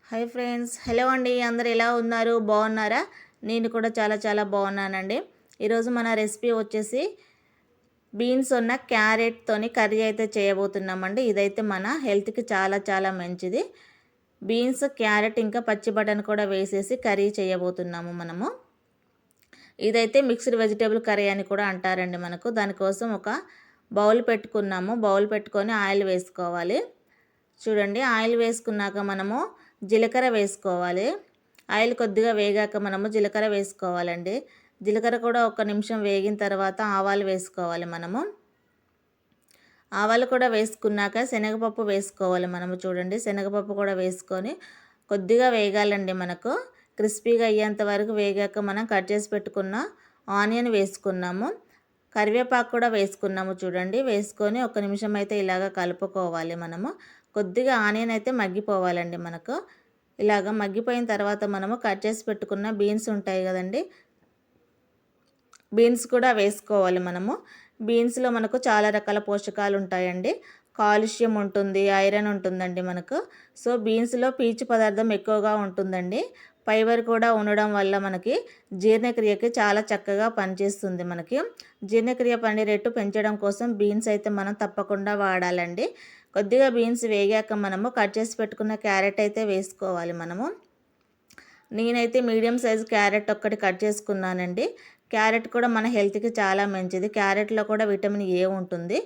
Hi friends, hello అండి. అందరు ఎలా ఉన్నారు? బాగున్నారా? నేను కూడా చాలా చాలా బాగున్నానండి. ఈరోజు మన రెసిపీ వచ్చేసి బీన్స్ ఉన్న క్యారెట్తోని కర్రీ అయితే చేయబోతున్నామండి. ఇదైతే మన హెల్త్కి చాలా చాలా మంచిది. బీన్స్, క్యారెట్ ఇంకా పచ్చి బఠానీ కూడా వేసేసి కర్రీ చేయబోతున్నాము మనము. ఇదైతే మిక్స్డ్ వెజిటేబుల్ కర్రీ అని కూడా అంటారండి మనకు. దానికోసం ఒక బౌల్ పెట్టుకున్నాము. బౌల్ పెట్టుకొని ఆయిల్ వేసుకోవాలి. చూడండి, ఆయిల్ వేసుకున్నాక మనము జీలకర్ర వేసుకోవాలి. ఆయిల్ కొద్దిగా వేగాక మనము జీలకర్ర వేసుకోవాలండి. జీలకర్ర కూడా ఒక నిమిషం వేగిన తర్వాత ఆవాలు వేసుకోవాలి మనము. ఆవాలు కూడా వేసుకున్నాక శనగపప్పు వేసుకోవాలి మనము. చూడండి, శనగపప్పు కూడా వేసుకొని కొద్దిగా వేగాలండి మనకు. క్రిస్పీగా అయ్యేంత వరకు వేగాక మనం కట్ చేసి పెట్టుకున్న ఆనియన్ వేసుకున్నాము. కరివేపాకు కూడా వేసుకున్నాము. చూడండి, వేసుకొని ఒక నిమిషం అయితే ఇలాగ కలుపుకోవాలి మనము. కొద్దిగా ఆనియన్ అయితే మగ్గిపోవాలండి మనకు. ఇలాగ మగ్గిపోయిన తర్వాత మనము కట్ చేసి పెట్టుకున్న బీన్స్ ఉంటాయి కదండి, బీన్స్ కూడా వేసుకోవాలి మనము. బీన్స్లో మనకు చాలా రకాల పోషకాలు ఉంటాయండి. కాల్షియం ఉంటుంది, ఐరన్ ఉంటుందండి మనకు. సో బీన్స్లో పీచు పదార్థం ఎక్కువగా ఉంటుందండి. ఫైబర్ కూడా ఉండడం వల్ల మనకి జీర్ణక్రియకి చాలా చక్కగా పనిచేస్తుంది. మనకి జీర్ణక్రియ పని రేటు పెంచడం కోసం బీన్స్ అయితే మనం తప్పకుండా వాడాలండి. కొద్దిగా బీన్స్ వేగాక మనము కట్ చేసి పెట్టుకున్న క్యారెట్ అయితే వేసుకోవాలి మనము. నేనైతే మీడియం సైజు క్యారెట్ ఒక్కటి కట్ చేసుకున్నానండి. క్యారెట్ కూడా మన హెల్త్కి చాలా మంచిది. క్యారెట్లో కూడా విటమిన్ ఏ ఉంటుంది.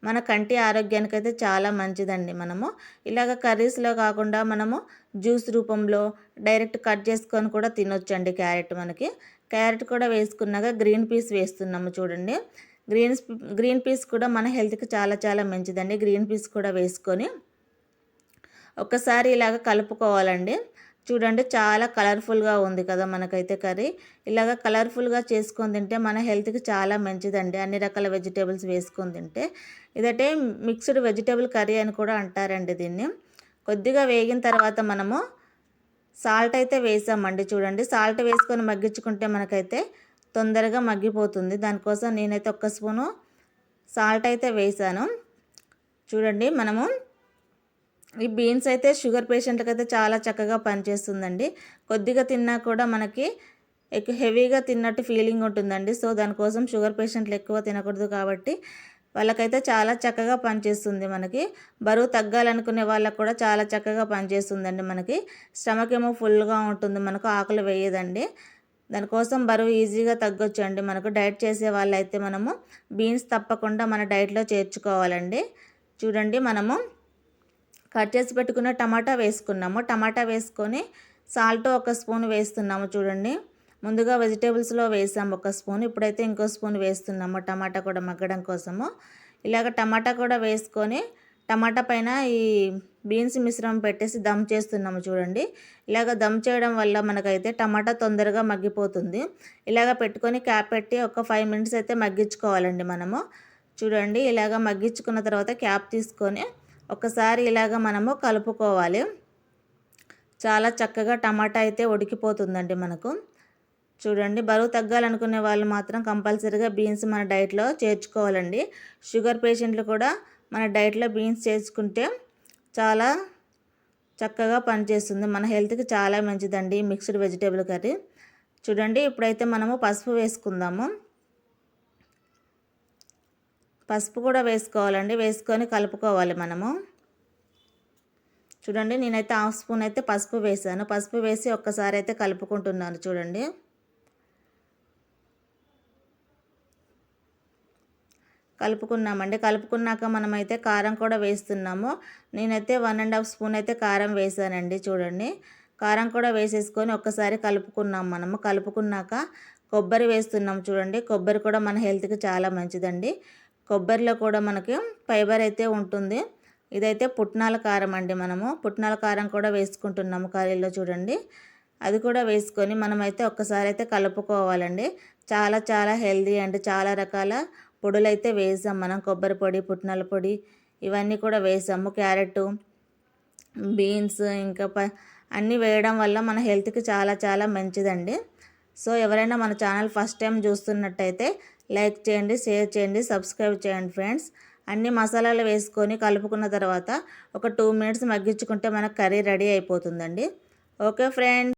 మన కంటి ఆరోగ్యానికి అయితే చాలా మంచిదండి. మనము ఇలాగ కర్రీస్లో కాకుండా మనము జ్యూస్ రూపంలో డైరెక్ట్ కట్ చేసుకొని కూడా తినొచ్చండి క్యారెట్. మనకి క్యారెట్ కూడా వేసుకున్నాక గ్రీన్ పీస్ వేస్తున్నాము. చూడండి, గ్రీన్ పీస్ కూడా మన హెల్త్కి చాలా చాలా మంచిదండి. గ్రీన్ పీస్ కూడా వేసుకొని ఒక్కసారి ఇలాగ కలుపుకోవాలండి. చూడండి, చాలా కలర్ఫుల్గా ఉంది కదా మనకైతే కర్రీ. ఇలాగ కలర్ఫుల్గా చేసుకొని తింటే మన హెల్త్కి చాలా మంచిదండి. అన్ని రకాల వెజిటేబుల్స్ వేసుకొని తింటే ఇదంటే మిక్స్డ్ వెజిటేబుల్ కర్రీ అని కూడా అంటారండి దీన్ని. కొద్దిగా వేగిన తర్వాత మనము సాల్ట్ అయితే వేసామండి. చూడండి, సాల్ట్ వేసుకొని మగ్గించుకుంటే మనకైతే తొందరగా మగ్గిపోతుంది. దానికోసం నేనైతే ఒక్క స్పూను సాల్ట్ అయితే వేసాను. చూడండి, మనము ఈ బీన్స్ అయితే షుగర్ పేషెంట్కి అయితే చాలా చక్కగా పనిచేస్తుందండి. కొద్దిగా తిన్నా కూడా మనకి హెవీగా తిన్నట్టు ఫీలింగ్ ఉంటుందండి. సో దానికోసం షుగర్ పేషెంట్లు ఎక్కువ తినకూడదు కాబట్టి వాళ్ళకైతే చాలా చక్కగా పనిచేస్తుంది. మనకి బరువు తగ్గాలనుకునే వాళ్ళకు కూడా చాలా చక్కగా పనిచేస్తుందండి. మనకి స్టమక్ ఏమో ఫుల్గా ఉంటుంది, మనకు ఆకలి వేయదండి. దానికోసం బరువు ఈజీగా తగ్గొచ్చండి. మనకు డైట్ చేసే వాళ్ళైతే మనము బీన్స్ తప్పకుండా మన డైట్లో చేర్చుకోవాలండి. చూడండి, మనము కట్ చేసి పెట్టుకున్న టమాటా వేసుకున్నాము. టమాటా వేసుకొని సాల్ట్ ఒక స్పూన్ వేస్తున్నాము. చూడండి, ముందుగా వెజిటేబుల్స్లో వేసాము ఒక స్పూన్, ఇప్పుడైతే ఇంకో స్పూన్ వేస్తున్నాము టమాటా కూడా మగ్గడం కోసము. ఇలాగ టమాటా కూడా వేసుకొని టమాటా పైన ఈ బీన్స్ మిశ్రమం పెట్టేసి దమ్ చేస్తున్నాము. చూడండి, ఇలాగ దమ్ చేయడం వల్ల మనకైతే టమాటా తొందరగా మగ్గిపోతుంది. ఇలాగ పెట్టుకొని క్యాప్ పెట్టి ఒక 5 మినిట్స్ అయితే మగ్గించుకోవాలండి మనము. చూడండి, ఇలాగ మగ్గించుకున్న తర్వాత క్యాప్ తీసుకొని ఒకసారి ఇలాగ మనము కలుపుకోవాలి. చాలా చక్కగా టమాటా అయితే ఉడికిపోతుందండి మనకు. చూడండి, బరువు తగ్గాలనుకునే వాళ్ళు మాత్రం కంపల్సరీగా బీన్స్ మన డైట్లో చేర్చుకోవాలండి. షుగర్ పేషెంట్లు కూడా మన డైట్లో బీన్స్ చేసుకుంటే చాలా చక్కగా పనిచేస్తుంది. మన హెల్త్కి చాలా మంచిదండి మిక్స్డ్ వెజిటేబుల్ కర్రీ. చూడండి, ఇప్పుడైతే మనము పసుపు వేసుకుందాము. పసుపు కూడా వేసుకోవాలండి. వేసుకొని కలుపుకోవాలి మనము. చూడండి, నేనైతే హాఫ్ స్పూన్ అయితే పసుపు వేసాను. పసుపు వేసి ఒక్కసారి అయితే కలుపుకుంటున్నాను. చూడండి, కలుపుకున్నామండి. కలుపుకున్నాక మనమైతే కారం కూడా వేస్తున్నాము. నేనైతే 1½ స్పూన్ అయితే కారం వేసానండి. చూడండి, కారం కూడా వేసేసుకొని ఒక్కసారి కలుపుకున్నాం మనము. కలుపుకున్నాక కొబ్బరి వేస్తున్నాం. చూడండి, కొబ్బరి కూడా మన హెల్త్కి చాలా మంచిదండి. కొబ్బరిలో కూడా మనకి ఫైబర్ అయితే ఉంటుంది. ఇదైతే పుట్నాల కారం అండి. మనము పుట్నాల కారం కూడా వేసుకుంటున్నాము కర్రీలో. చూడండి, అది కూడా వేసుకొని మనమైతే ఒక్కసారి అయితే కలుపుకోవాలండి. చాలా చాలా హెల్దీ అండి. చాలా రకాల పొడులు అయితే వేసాం మనం. కొబ్బరి పొడి, పుట్నాల పొడి ఇవన్నీ కూడా వేసాము. క్యారెట్, బీన్స్ ఇంకా అన్నీ వేయడం వల్ల మన హెల్త్కి చాలా చాలా మంచిదండి. సో ఎవరైనా మన ఛానల్ ఫస్ట్ టైం చూస్తున్నట్టయితే లైక్ చేయండి, షేర్ చేయండి, సబ్స్క్రైబ్ చేయండి ఫ్రెండ్స్. అన్ని మసాలాలు వేసుకొని కలుపుకున్న తర్వాత ఒక 2 మినిట్స్ మగ్గించుకుంటే మనకు కర్రీ రెడీ అయిపోతుందండి. Okay friends.